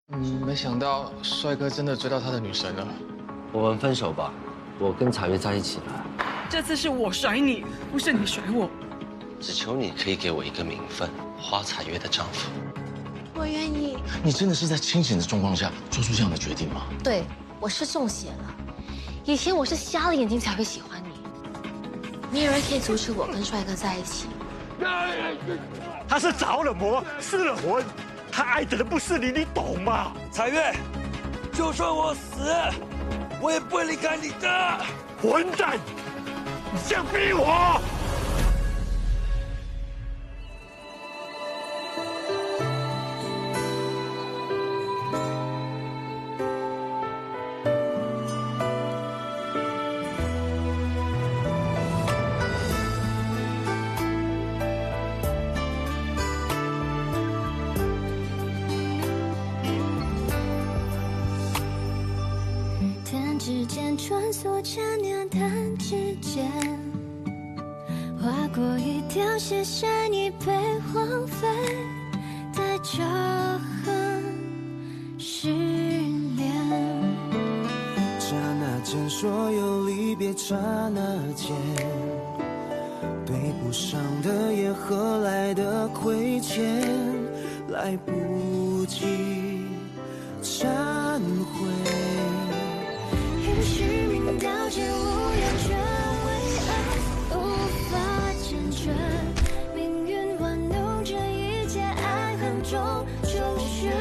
没想到帅哥真的追到他的女神了。我们分手吧，我跟彩月在一起了。这次是我甩你，不是你甩我。只求你可以给我一个名分，花彩月的丈夫。我愿意。你真的是在清醒的状况下做出这样的决定吗？对，我是中邪了。以前我是瞎了眼睛才会喜欢你，没有人可以阻止我跟帅哥在一起。他是着了魔，失了魂，他爱的人不是你，你懂吗？彩月，就算我死，我也不会离开你的。混蛋，你想逼我？指间穿梭千年弹指间，划过一条斜线已被荒废，带着痕失联。刹那间，所有离别刹那间，对不上的也何来的亏欠，来不及忏悔。与虚名交接无言，却为爱无法缱绻。命运玩弄这一切，爱恨中周旋。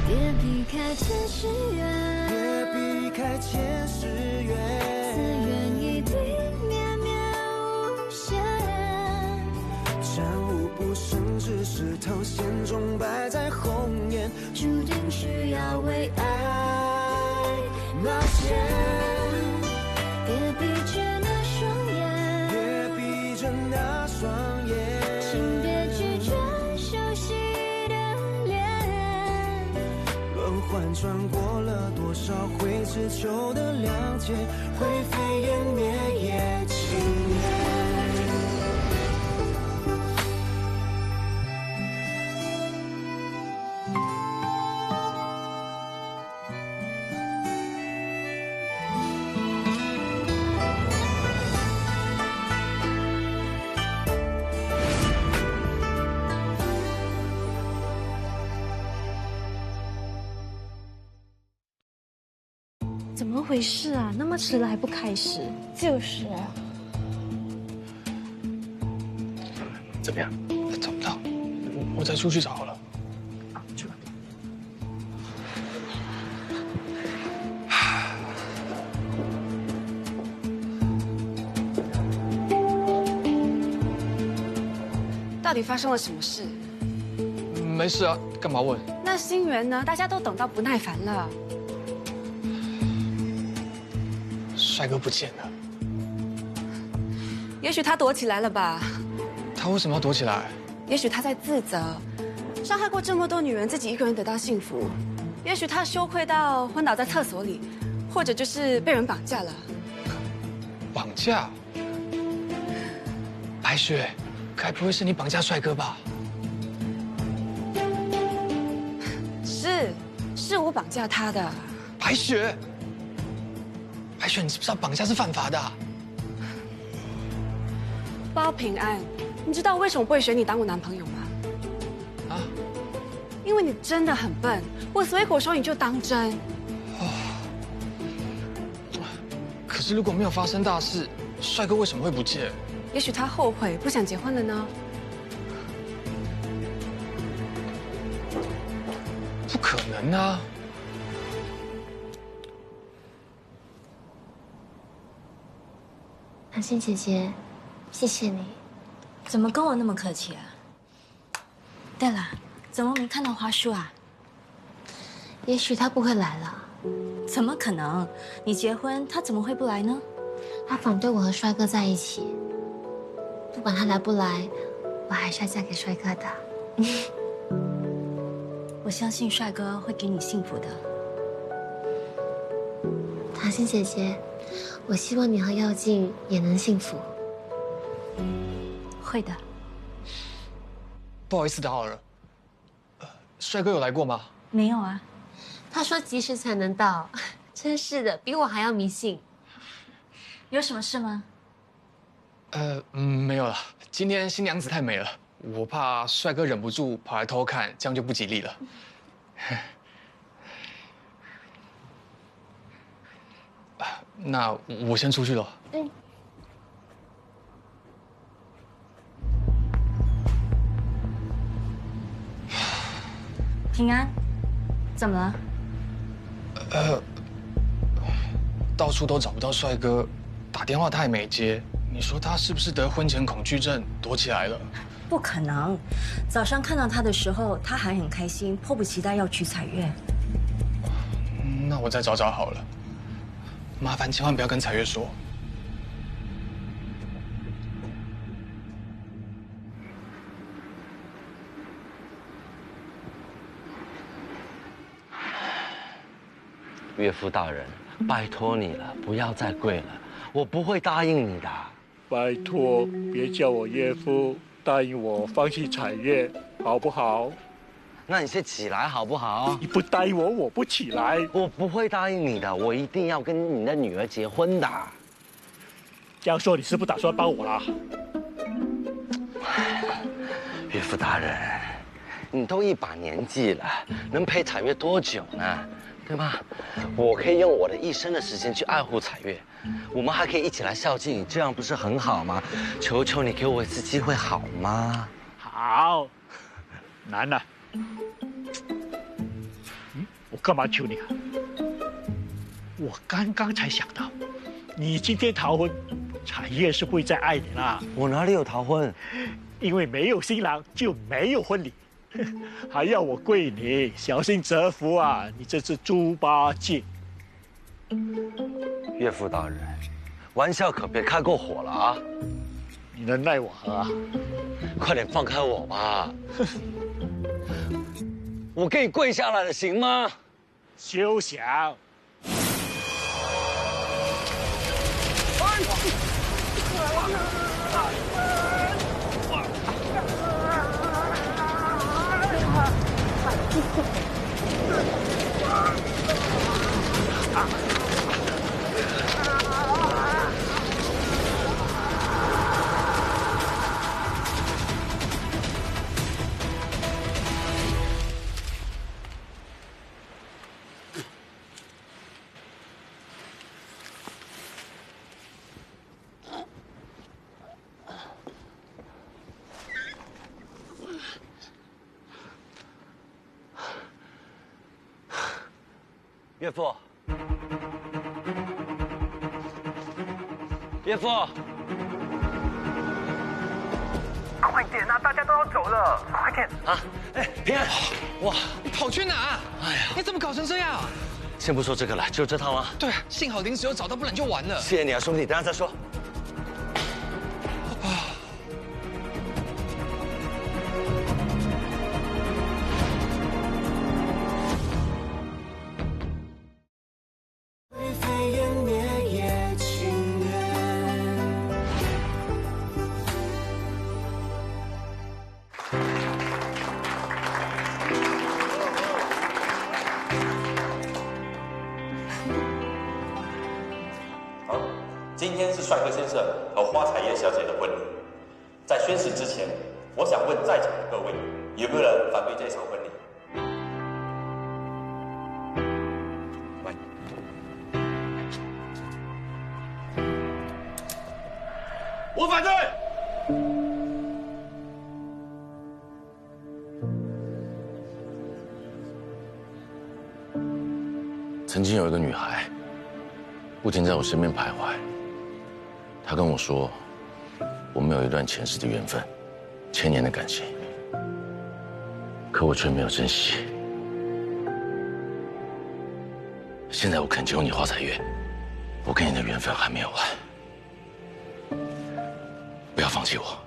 别避开前世缘，别避开前世缘，此缘一定绵绵无限。战无不胜，只是头衔终摆在红颜，注定需要为爱冒险。别闭着那双眼，别闭着那双眼，请别拒绝熟悉的脸。轮换穿过了多少回，只求的谅解，灰飞烟灭也轻言。怎么回事啊？那么迟了还不开始？就是啊，怎么样？找不到，我再出去找好了。去吧。到底发生了什么事？没事啊，干嘛问？那新源呢？大家都等到不耐烦了。帅哥不见了，也许他躲起来了吧？他为什么要躲起来？也许他在自责，伤害过这么多女人，自己一个人得到幸福。也许他羞愧到昏倒在厕所里，或者就是被人绑架了。绑架？白雪，该不会是你绑架帅哥吧？是我绑架他的。白雪，白雪，你知不知道绑架是犯法的啊？包平安，你知道为什么不会选你当我男朋友吗？啊？因为你真的很笨，我随口说你就当真。可是如果没有发生大事，帅哥为什么会不见？也许他后悔不想结婚了呢。不可能啊！韩信姐姐，谢谢你。怎么跟我那么客气啊？对了，怎么没看到花束啊？也许他不会来了。怎么可能？你结婚，他怎么会不来呢？他反对我和帅哥在一起。不管他来不来，我还是要嫁给帅哥的。我相信帅哥会给你幸福的。唐心姐姐，我希望你和耀静也能幸福。会的。不好意思打扰了，帅哥有来过吗？没有啊。他说及时才能到，真是的，比我还要迷信。有什么事吗？没有了。今天新娘子太美了，我怕帅哥忍不住跑来偷看，这样就不吉利了。那我先出去了。嗯。平安，怎么了？到处都找不到帅哥，打电话他也没接。你说他是不是得婚前恐惧症，躲起来了？不可能，早上看到他的时候，他还很开心，迫不及待要去彩月。那我再找找好了。麻烦千万不要跟彩月说。岳父大人，拜托你了，不要再跪了，我不会答应你的。拜托，别叫我岳父，答应我放弃彩月，好不好？那你先起来好不好？你不答应我，我不起来。我不会答应你的，我一定要跟你的女儿结婚的。这样说你是不打算帮我啦？岳父大人，你都一把年纪了，能陪彩月多久呢？对吧？我可以用我的一生的时间去爱护彩月，我们还可以一起来孝敬你，这样不是很好吗？求求你给我一次机会好吗？好，难了。我干嘛求你啊？我刚刚才想到，你今天逃婚，彩月是不会再爱你啦。我哪里有逃婚？因为没有新郎就没有婚礼。还要我跪你，小心折服啊！你这是猪八戒。岳父大人，玩笑可别开过火了啊！你能奈我何啊？快点放开我吧！我给你跪下来了，行吗？休想！岳父，岳父，快点啊！大家都要走了，快点啊！哎，平安，哇，你跑去哪？哎呀，你怎么搞成这样？先不说这个了，就这套吗？对，幸好临时有找到，不然就完了。谢谢你啊，兄弟，等下再说。今天是帅哥先生和花彩叶小姐的婚礼，在宣誓之前，我想问在场的各位，有没有人反对这场婚礼？我反对。曾经有一个女孩，不停在我身边徘徊。她跟我说，我们有一段前世的缘分，1000年的感情，可我却没有珍惜。现在我恳求你，花彩月，我跟你的缘分还没有完，不要放弃我。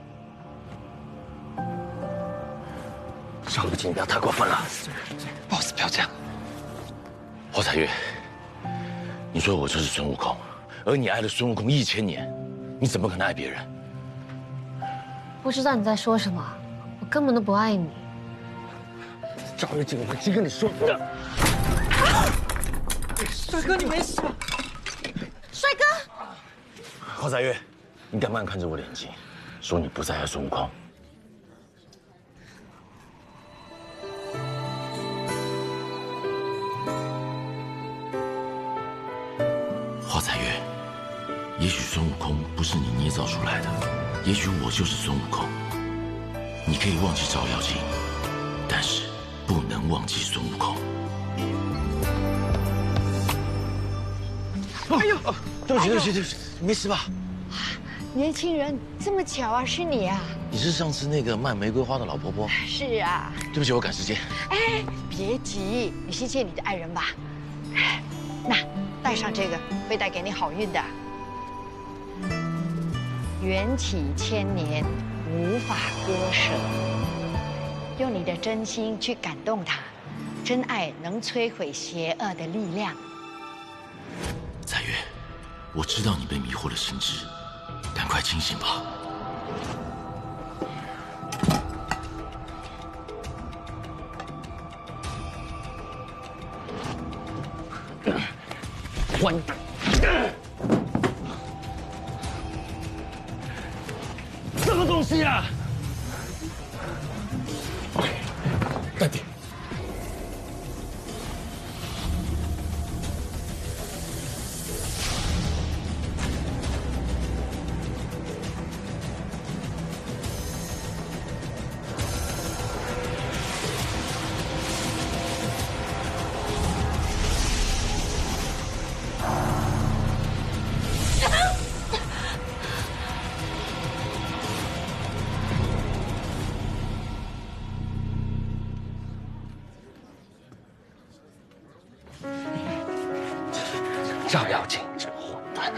上不进，不要太过分了。boss， 不要这样。花彩月，你说我就是孙悟空，而你爱了孙悟空1000年，你怎么可能爱别人？不知道你在说什么，我根本都不爱你。赵月景，我已经跟你说了。帅哥，你没事吧？帅哥，华彩月，你敢不敢看着我的眼睛，说你不再爱孙悟空？华彩月，也许孙悟空不是你捏造出来的，也许我就是孙悟空。你可以忘记照妖镜，但是不能忘记孙悟空。哎呦，对不起，没事吧？年轻人，这么巧啊，是你啊？你是上次那个卖玫瑰花的老婆婆？是啊。对不起，我赶时间。哎，别急，你先见你的爱人吧。那戴上这个会带给你好运的。缘起千年，无法割舍。用你的真心去感动他，真爱能摧毁邪恶的力量。彩月，我知道你被迷惑了心智，赶快清醒吧。混蛋！什么东西啊？淡定。照妖镜，这混蛋！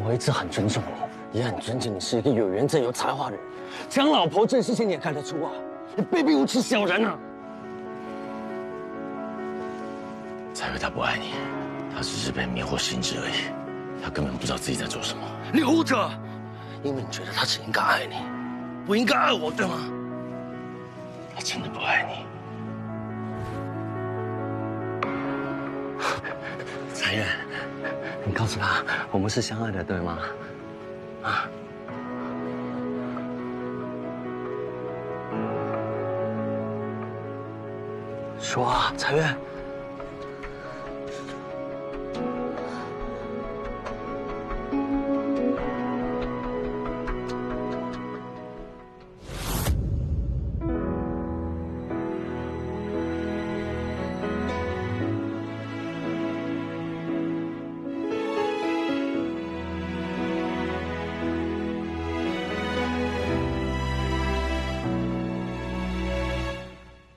我一直很尊重你，也很尊敬你是一个有缘正、有才华的人。抢老婆这事情你也看得出啊！你卑鄙无耻小人啊！彩月他不爱你，他只是被迷惑心智而已，他根本不知道自己在做什么。留着，因为你觉得他只应该爱你，不应该爱我，对吗？他真的不爱你。彩月，你告诉他我们是相爱的，对吗？啊！说啊，彩月。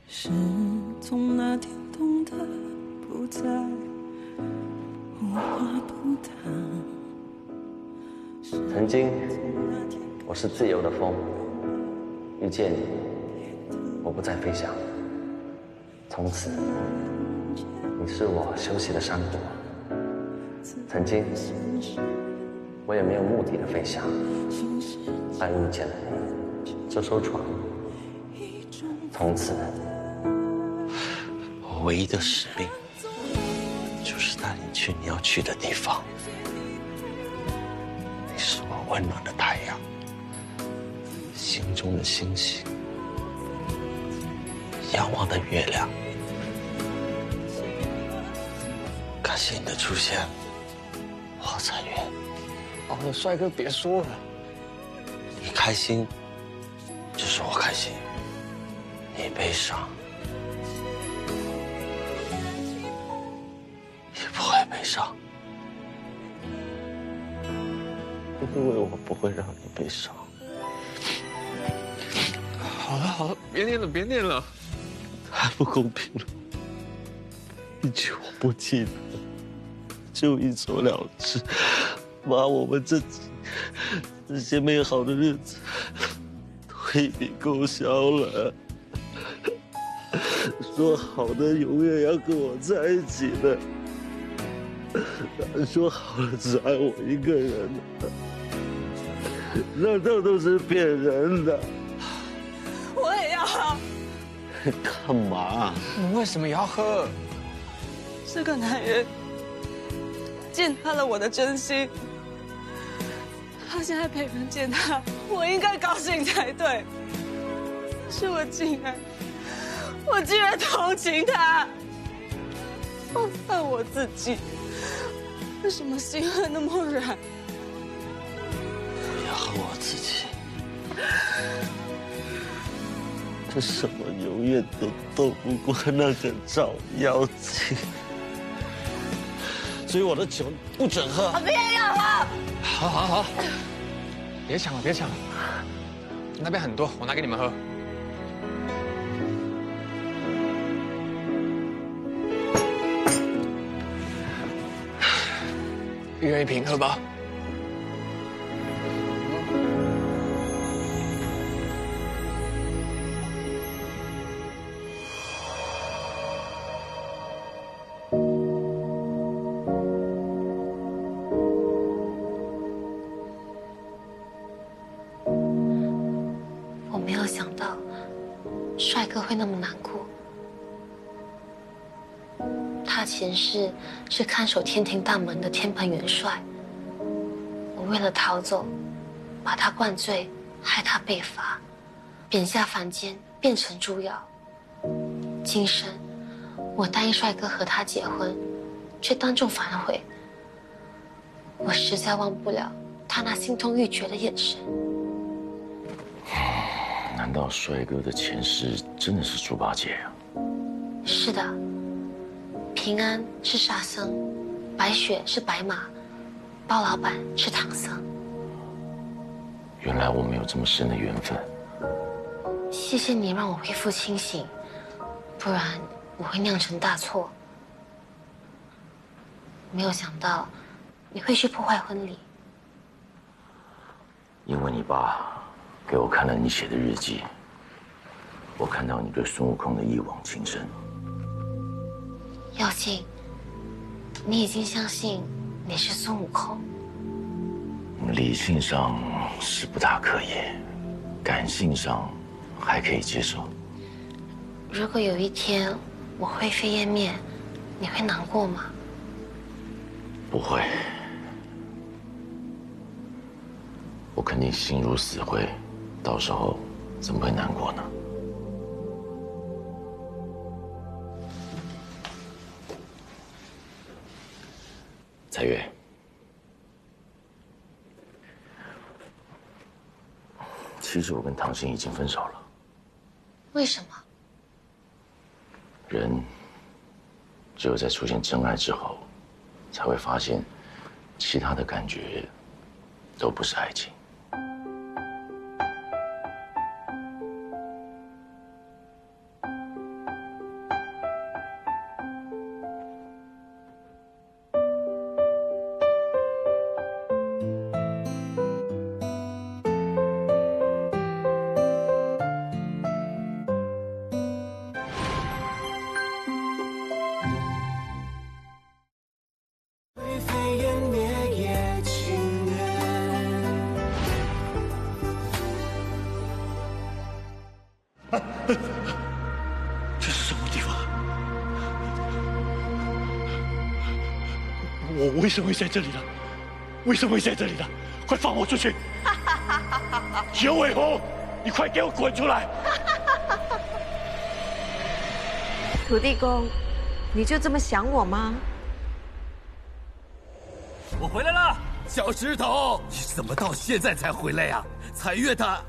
是从那天懂得不再无话不谈。曾经，我是自由的风，遇见你，我不再飞翔。从此，你是我休息的山谷。曾经，我也没有目的的飞翔，但遇见了你，这艘船，从此。我唯一的使命，就是带你去你要去的地方。你是我温暖的太阳，心中的星星，仰望的月亮。感谢你的出现，华彩月。好了，帅哥，别说了。你开心，就是我开心；你悲伤。悲伤，因为我不会让你悲伤。好了，别念了，别念了，太不公平了！一句我不记得，就一走了之，把我们这些美好的日子都一笔勾销了。说好的永远要跟我在一起的。说好了只爱我一个人的，那都是骗人的。我也要。干嘛？你为什么也要喝？这个男人践踏了我的真心，他现在被人践踏，我应该高兴才对。可是我竟然同情他，我恨我自己，为什么心恨那么软？我也恨我自己。这什么永远都斗不过那个照妖镜，所以我的酒不准喝。我不要了。好，别抢了，那边很多，我拿给你们喝。一人一瓶，喝吧。我没有想到，帅哥会那么难过。他前世是看守天庭大门的天蓬元帅，我为了逃走，把他灌醉，害他被罚，贬下凡间，变成猪妖。今生，我答应帅哥和他结婚，却当众反悔。我实在忘不了他那心痛欲绝的眼神。难道帅哥的前世真的是猪八戒啊？是的，平安是沙僧，白雪是白马，包老板是唐僧。原来我们有这么深的缘分。谢谢你让我恢复清醒，不然我会酿成大错。没有想到你会去破坏婚礼。因为你爸给我看了你写的日记，我看到你对孙悟空的一往情深。耀庆，你已经相信你是孙悟空。理性上是不大可以，感性上还可以接受。如果有一天我灰飞烟灭，你会难过吗？不会，我肯定心如死灰，到时候怎么会难过呢？彩月，其实我跟唐心已经分手了。为什么？人只有在出现真爱之后，才会发现其他的感觉都不是爱情。这是什么地方？我为什么会在这里呢？为什么会在这里呢？快放我出去！九尾狐，你快给我滚出来！土地公，你就这么想我吗？我回来了，小石头，你怎么到现在才回来呀？彩月他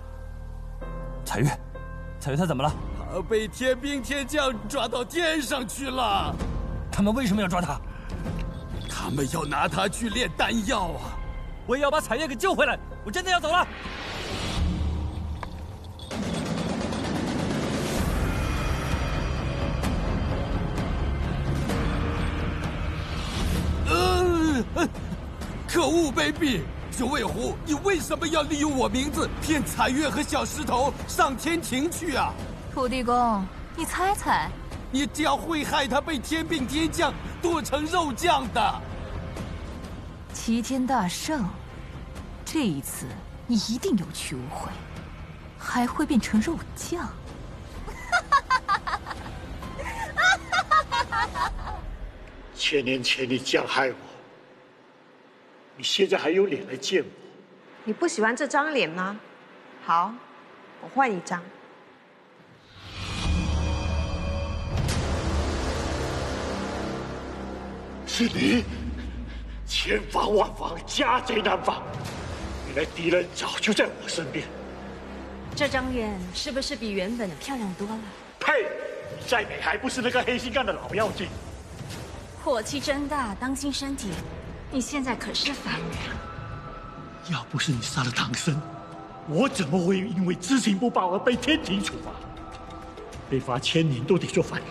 怎么了？他被天兵天将抓到天上去了。他们为什么要抓他？他们要拿他去炼丹药啊！我也要把彩月给救回来，我真的要走了。可恶卑鄙！九尾狐，你为什么要利用我名字骗彩月和小石头上天庭去啊？土地公，你猜猜，你这样会害他被天兵天将剁成肉酱的。齐天大圣，这一次你一定有去无回，还会变成肉酱。1000年前你这样害我，你现在还有脸来见我？你不喜欢这张脸吗？好，我换一张。是你，千防万防，家贼难防。原来敌人早就在我身边。这张脸是不是比原本的漂亮多了？呸！你再美还不是那个黑心干的老妖精。火气真大，当心身体。你现在可是凡人。要不是你杀了唐僧，我怎么会因为知情不报而被天庭处罚？被罚1000年都得做犯人。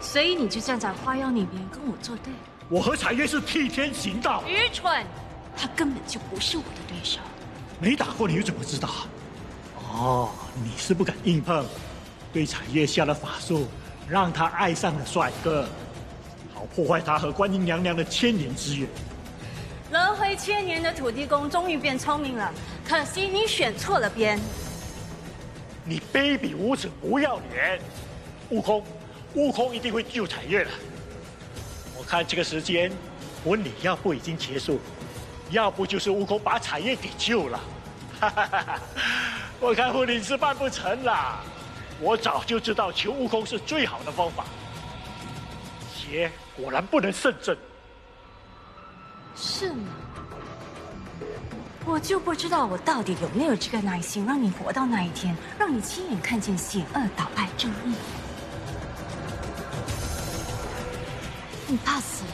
所以你就站在花妖那边跟我作对。我和彩月是替天行道。愚蠢！他根本就不是我的对手。没打过你又怎么知道？哦，你是不敢硬碰，对彩月下了法术，让她爱上了帅哥，好破坏她和观音娘娘的1000年之约。轮回1000年的土地公终于变聪明了，可惜你选错了边。你卑鄙无耻，不要脸！悟空一定会救彩月的。我看这个时间，婚礼要不已经结束，要不就是悟空把彩月给救了。我看婚礼是办不成了。我早就知道求悟空是最好的方法。邪果然不能胜正。是吗？我就不知道我到底有没有这个耐心，让你活到那一天，让你亲眼看见险恶倒败正义。你怕死？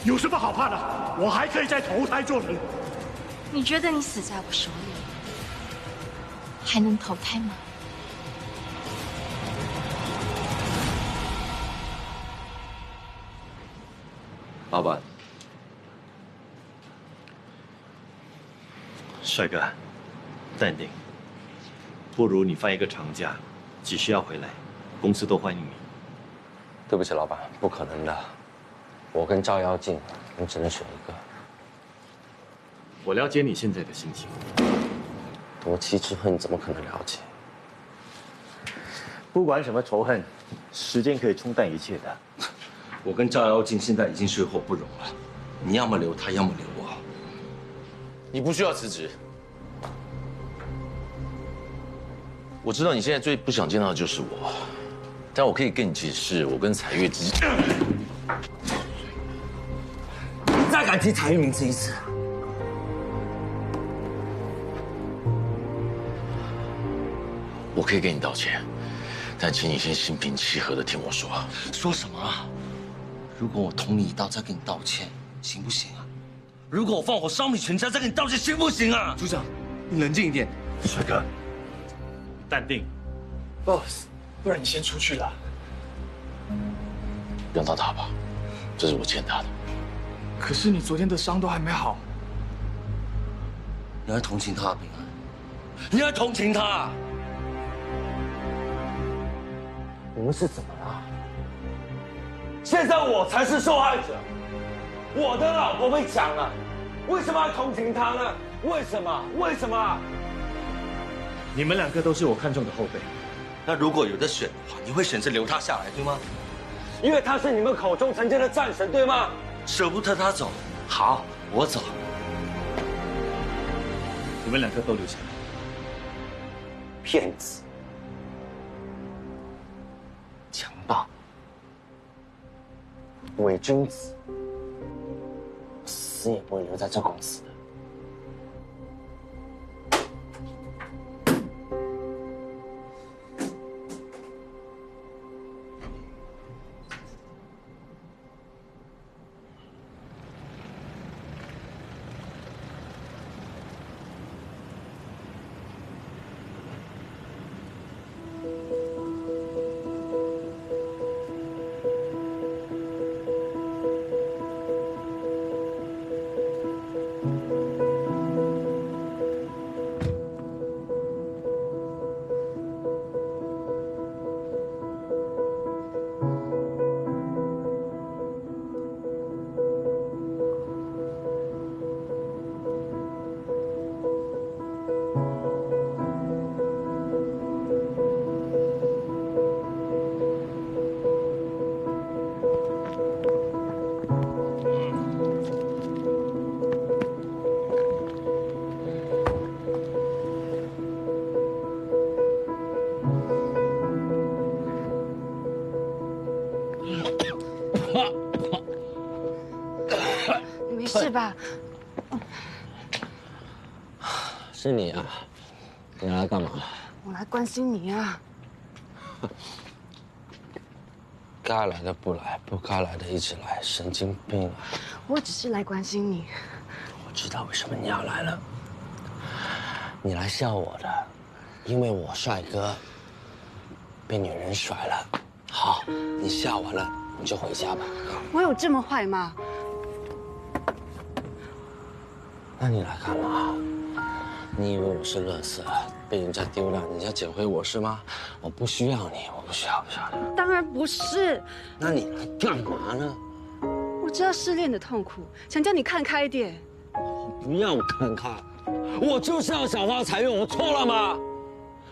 有什么好怕的？我还可以再投胎做人。你觉得你死在我手里，还能投胎吗？老板，帅哥，淡定。不如你放一个长假，几时要回来，公司都欢迎你。对不起，老板，不可能的。我跟照妖镜，你只能选一个。我了解你现在的心情。夺妻之恨怎么可能了解？不管什么仇恨，时间可以冲淡一切的。我跟照妖镜现在已经水火不容了，你要么留他，要么留我。你不需要辞职。我知道你现在最不想见到的就是我，但我可以跟你解释，我跟彩月之间。你再敢提彩月名字一次，我可以给你道歉，但请你先心平气和的听我说。说什么啊？如果我捅你一刀再给你道歉，行不行啊？如果我放火烧你全家再给你道歉，行不行啊？组长，你冷静一点。帅哥，淡定。Boss， 不然你先出去啦。让他打吧，这是我欠他的。可是你昨天的伤都还没好。你还同情他，平安？你还同情他？你们是怎么了？现在我才是受害者，我的老婆被抢了，为什么要同情她呢？为什么？为什么？你们两个都是我看中的后辈。那如果有得选的话，你会选择留他下来，对吗？因为他是你们口中曾经的战神，对吗？舍不得他走，好，我走。你们两个都留下来。骗子，强盗，伪君子，死也不会留在这公司的。你没事吧？是你啊？你来干嘛？我来关心你啊。该来的不来，不该来的一直来，神经病啊！我只是来关心你。我知道为什么你要来了。你来笑我的，因为我帅哥被女人甩了。好，你笑完了，你就回家吧。我有这么坏吗？那你来干嘛？你以为我是垃圾，被人家丢掉，你要捡回我是吗？我不需要你，我不需要你。当然不是。那你来干嘛呢？我知道失恋的痛苦，想叫你看开一点。不要看开，我就是要小花财运，我错了吗？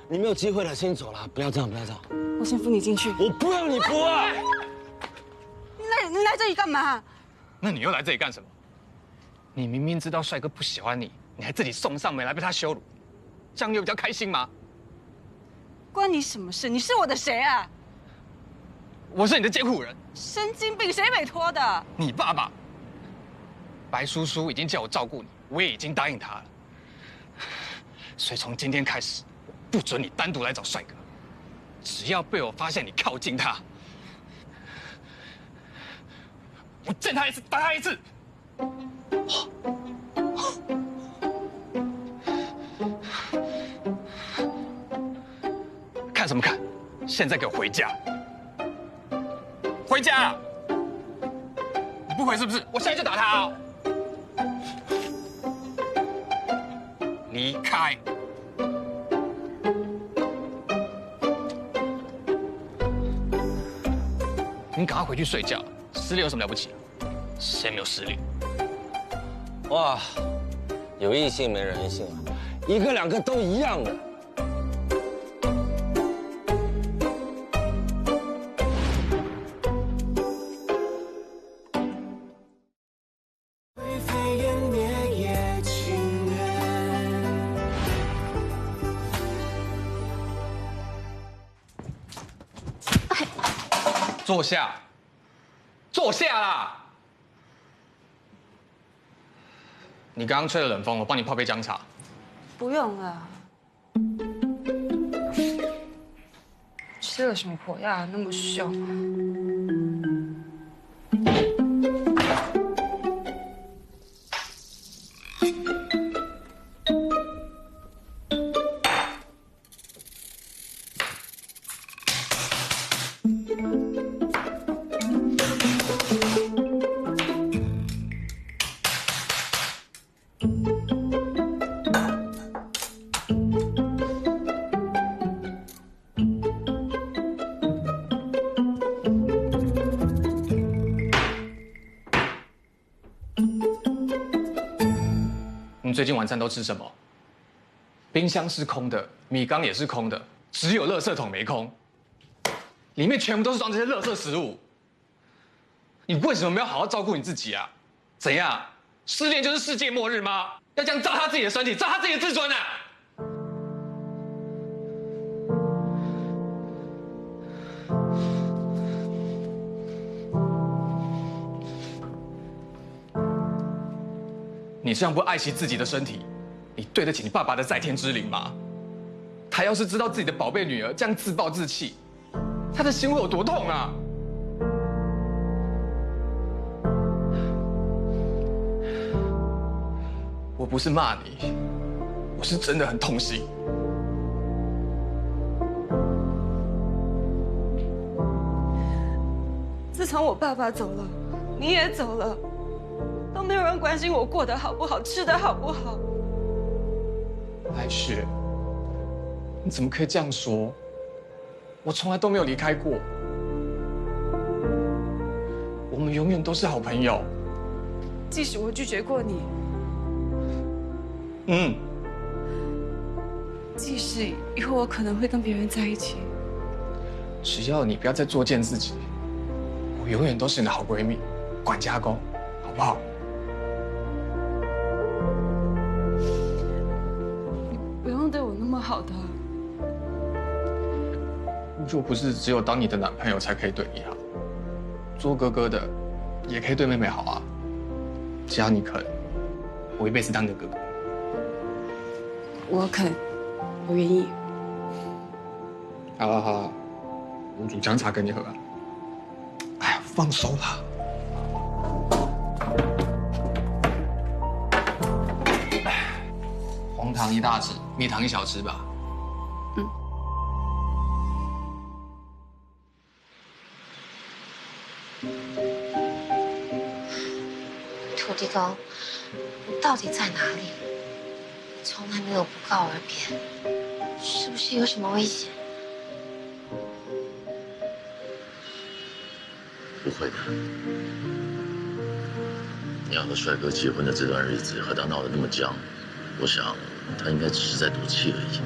你没有机会了，先走了，不要这样，不要这样。我先扶你进去。我不要你扶啊！你来这里干嘛？那你又来这里干什么？你明明知道帅哥不喜欢你，你还自己送上门来被他羞辱，这样你有比较开心吗？关你什么事？你是我的谁啊？我是你的监护人。神经病，谁委托的？你爸爸。白叔叔已经叫我照顾你，我也已经答应他了。所以从今天开始，不准你单独来找帅哥。只要被我发现你靠近他，我见他一次打他一次。看什么看？现在给我回家！回家！你不回是不是？我现在就打他哦！离开！你赶快回去睡觉。失恋有什么了不起？谁没有失恋？哇，有异性没人性啊，一个两个都一样的。坐下，坐下啦！你刚刚吹了冷风，我帮你泡杯姜茶。不用了。吃了什么火药那么凶？你最近晚餐都吃什么？冰箱是空的，米缸也是空的，只有垃圾桶没空，里面全部都是装这些垃圾食物。你为什么没有好好照顾你自己啊？怎样？失恋就是世界末日吗？要这样糟蹋自己的身体，糟蹋自己的自尊啊！你这样不爱惜自己的身体，你对得起你爸爸的在天之灵吗？他要是知道自己的宝贝女儿这样自暴自弃，他的心会有多痛啊！我不是骂你，我是真的很痛心。自从我爸爸走了，你也走了，都没有人关心我过得好不好，吃得好不好。白雪，你怎么可以这样说？我从来都没有离开过，我们永远都是好朋友。即使我拒绝过你，即使以后我可能会跟别人在一起，只要你不要再作践自己，我永远都是你的好闺蜜、管家公，好不好？你不用对我那么好的。又不是只有当你的男朋友才可以对你好。做哥哥的也可以对妹妹好啊，只要你肯，我一辈子当你的哥哥。我肯，我愿意。好了好了，我煮姜茶给你喝啊。哎呀，放手啦！黄糖1大匙，蜜糖1小匙吧。嗯。土地公，你到底在哪里？从来没有不告而别，是不是有什么危险？不会的。你要和帅哥结婚的这段日子，和他闹得那么僵，我想他应该只是在赌气而已。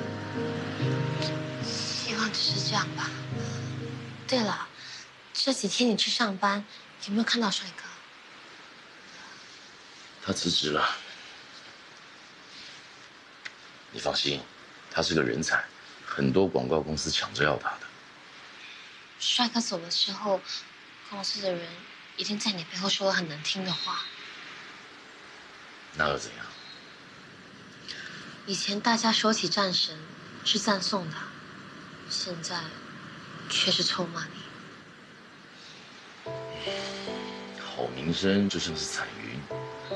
希望只是这样吧。对了，这几天你去上班，有没有看到帅哥？他辞职了。你放心，他是个人才，很多广告公司抢着要他的。帅哥走了之后，公司的人一定在你背后说了很难听的话。那又怎样？以前大家说起战神是赞颂他，现在却是臭骂你。好名声就像是彩云，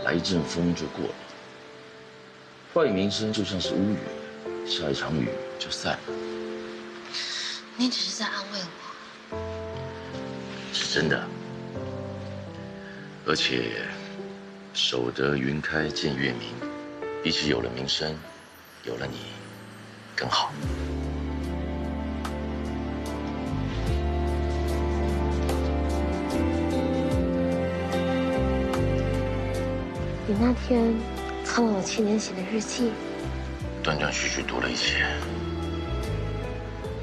来一阵风就过了；坏名声就像是乌雨，下一场雨就散了。你只是在安慰我。是真的，而且守得云开见月明，比起有了名声，有了你更好。你那天看了我7年写的日记，断断续续读了一些，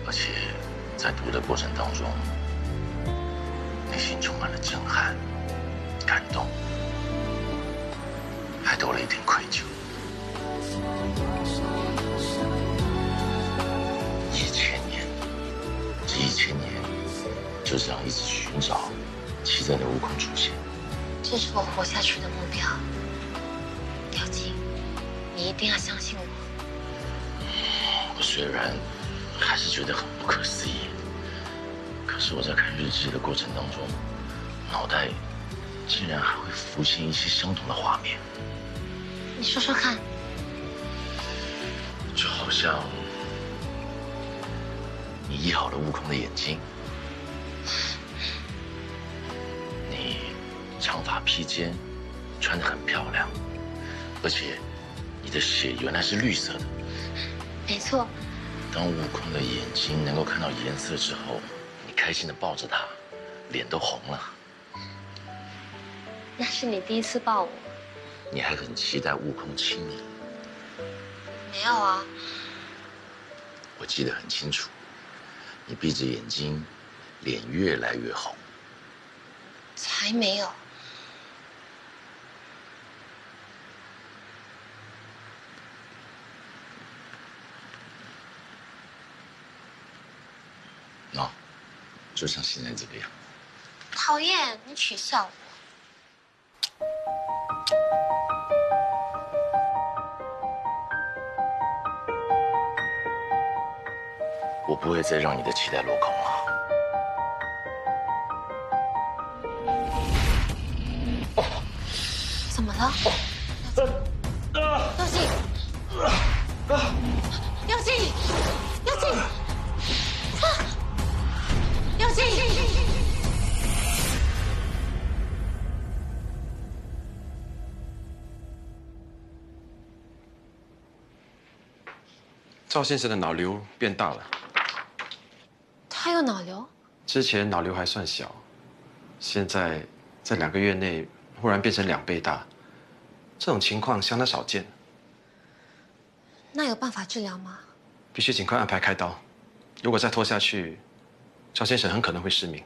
而且在读的过程当中，内心充满了震撼、感动，还多了一点愧疚。1000年，这1000年就这样一直寻找，期待的悟空出现。这是我活下去的目标。姚静，你一定要相信我。我虽然还是觉得很不可思议，可是我在看日记的过程当中，脑袋竟然还会浮现一些相同的画面。你说说看。就好像你医好了悟空的眼睛，你长发披肩，穿得很漂亮，而且你的血原来是绿色的。没错。当悟空的眼睛能够看到颜色之后，你开心地抱着他，脸都红了。那是你第一次抱我。你还很期待悟空亲你。没有啊。我记得很清楚，你闭着眼睛，脸越来越红。才没有。喏，就像现在这个样。讨厌，你取笑我。我不会再让你的期待落空了。怎么了？姚静，姚静，姚静，姚静。赵先生的脑瘤变大了。他有脑瘤？之前脑瘤还算小，现在在2个月内忽然变成2倍大，这种情况相当少见。那有办法治疗吗？必须尽快安排开刀，如果再拖下去，赵先生很可能会失明。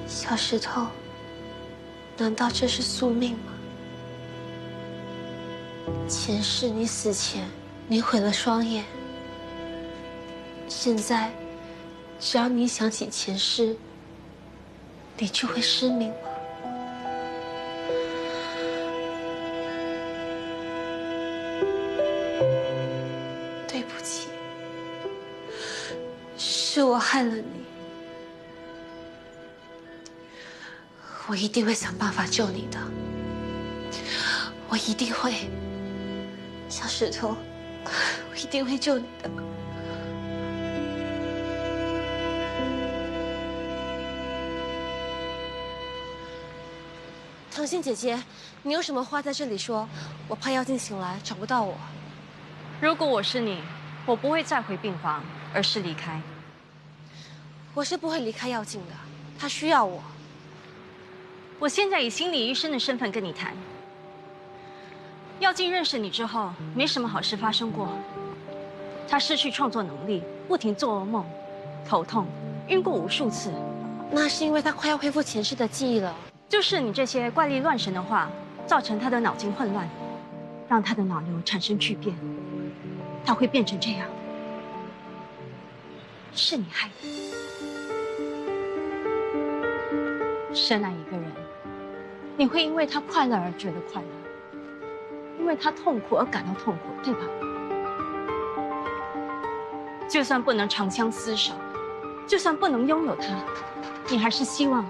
小小石头，难道这是宿命吗？前世你死前，你毁了双眼。现在，只要你想起前世，你就会失明吗？对不起，是我害了你。我一定会想办法救你的，我一定会，小石头，我一定会救你的。唐心姐姐，你有什么话在这里说？我怕妖精醒来找不到我。如果我是你，我不会再回病房，而是离开。我是不会离开妖精的，她需要我。我现在以心理医生的身份跟你谈。妖精认识你之后，没什么好事发生过。她失去创作能力，不停做噩梦，头痛，晕过无数次。那是因为她快要恢复前世的记忆了。就是你这些怪力乱神的话，造成她的脑筋混乱，让她的脑瘤产生巨变，她会变成这样。是你害的。深爱一个人，你会因为他快乐而觉得快乐，因为他痛苦而感到痛苦，对吧？就算不能长相厮守，就算不能拥有他，你还是希望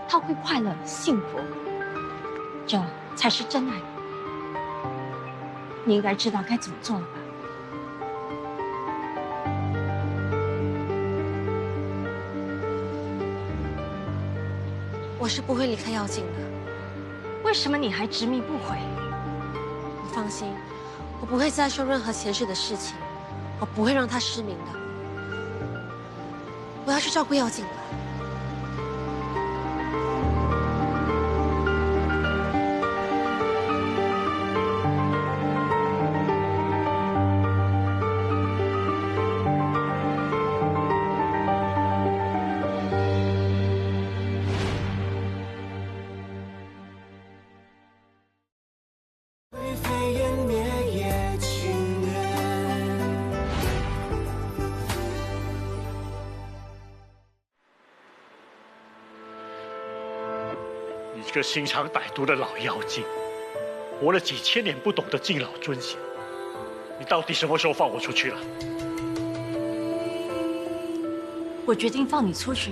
他会快乐幸福，这才是真爱。你应该知道该怎么做了吧？我是不会离开妖精的。为什么你还执迷不悔？你放心，我不会再说任何前世的事情，我不会让他失明的。我要去照顾妖精了。这心肠歹毒的老妖精，活了几千年不懂得敬老尊贤，你到底什么时候放我出去了？我决定放你出去，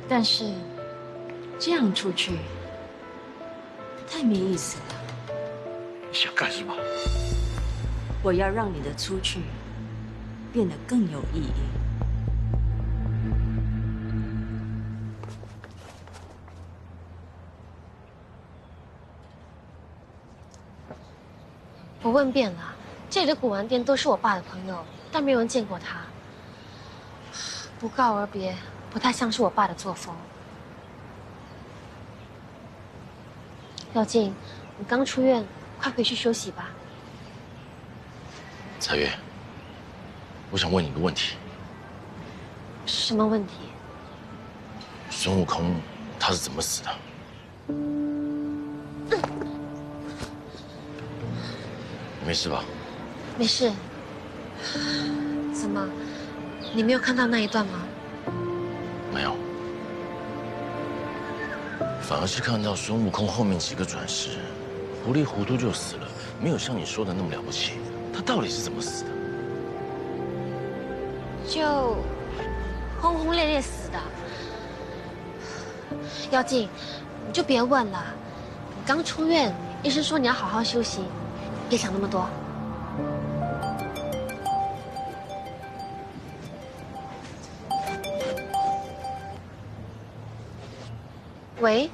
但是这样出去太没意思了。你想干什么？我要让你的出去变得更有意义。我问遍了，这里的古玩店都是我爸的朋友，但没有人见过他。不告而别，不太像是我爸的作风。妖精，你刚出院，快回去休息吧。彩月，我想问你个问题。什么问题？孙悟空他是怎么死的？没事吧？没事。怎么，你没有看到那一段吗？没有，反而是看到孙悟空后面几个转世，糊里糊涂就死了，没有像你说的那么了不起。他到底是怎么死的？就轰轰烈烈死的。妖精，你就别问了。你刚出院，医生说你要好好休息，别想那么多。喂，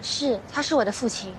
是，他是我的父亲。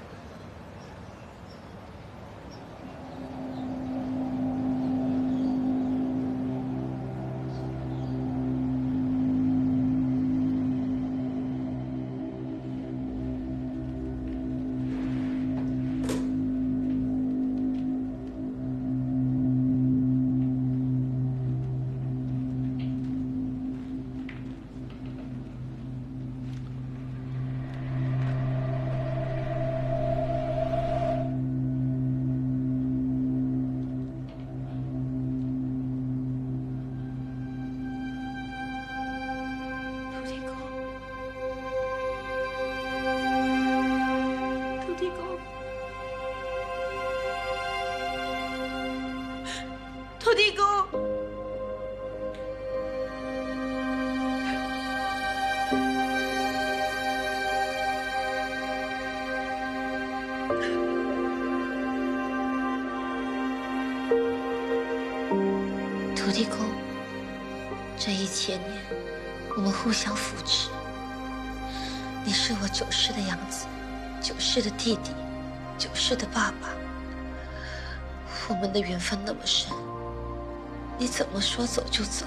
这1000年，我们互相扶持。你是我9世的养子，9世的弟弟，9世的爸爸。我们的缘分那么深，你怎么说走就走？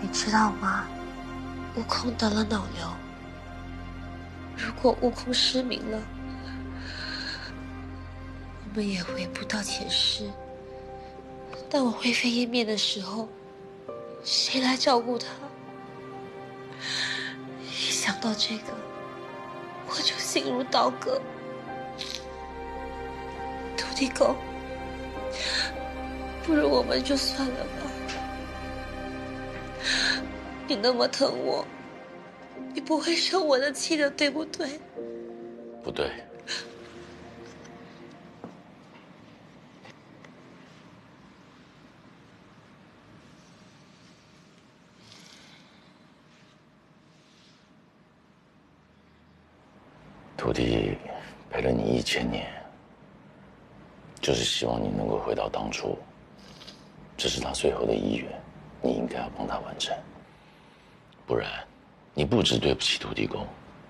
你知道吗？悟空得了脑瘤，如果悟空失明了，我们也回不到前世。当我灰飞烟灭的时候，谁来照顾他？一想到这个，我就心如刀割。土地公，不如我们就算了吧。你那么疼我，你不会生我的气的，对不对？不对。土地陪了你1000年，就是希望你能够回到当初。这是他最后的遗愿，你应该要帮他完成。不然，你不只对不起土地公，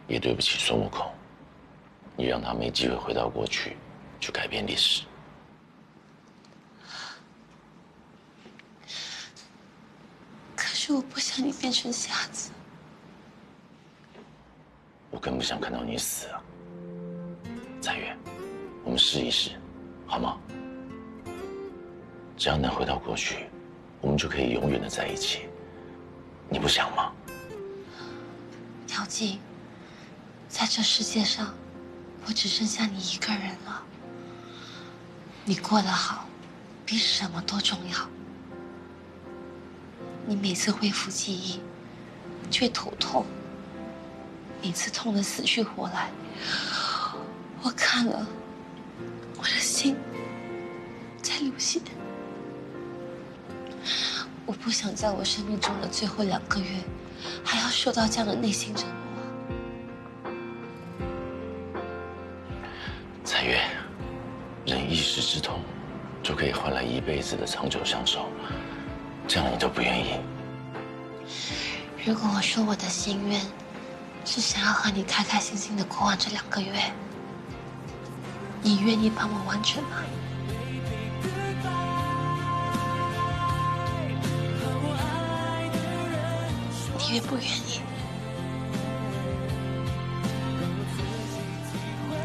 也对不起孙悟空。你让他没机会回到过去，去改变历史。可是我不想你变成瞎子。我更不想看到你死啊！彩月，我们试一试，好吗？只要能回到过去，我们就可以永远的在一起。你不想吗？姚静，在这世界上，我只剩下你一个人了。你过得好，比什么都重要。你每次恢复记忆，却头痛，每次痛得死去活来，我看了，我的心在流血。我不想在我生命中的最后2个月，还要受到这样的内心折磨。彩月，忍一时之痛，就可以换来1辈子的长久相守，这样你都不愿意？如果我说我的心愿是想要和你开开心心的过完这2个月，你愿意帮我完成吗？你愿不愿意？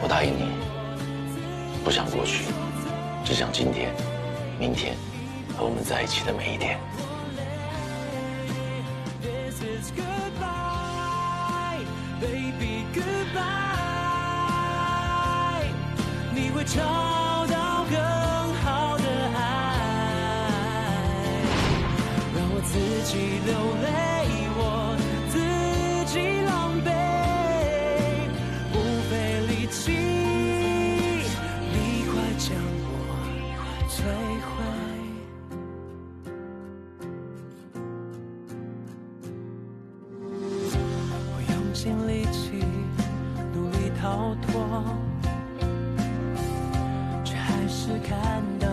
我答应你，不想过去，只想今天、明天和我们在一起的每一天。你会找到更好的爱，让我自己流泪，我自己狼狈，不费力气，你快将我摧毁。我用尽力气，努力逃脱，却还是看到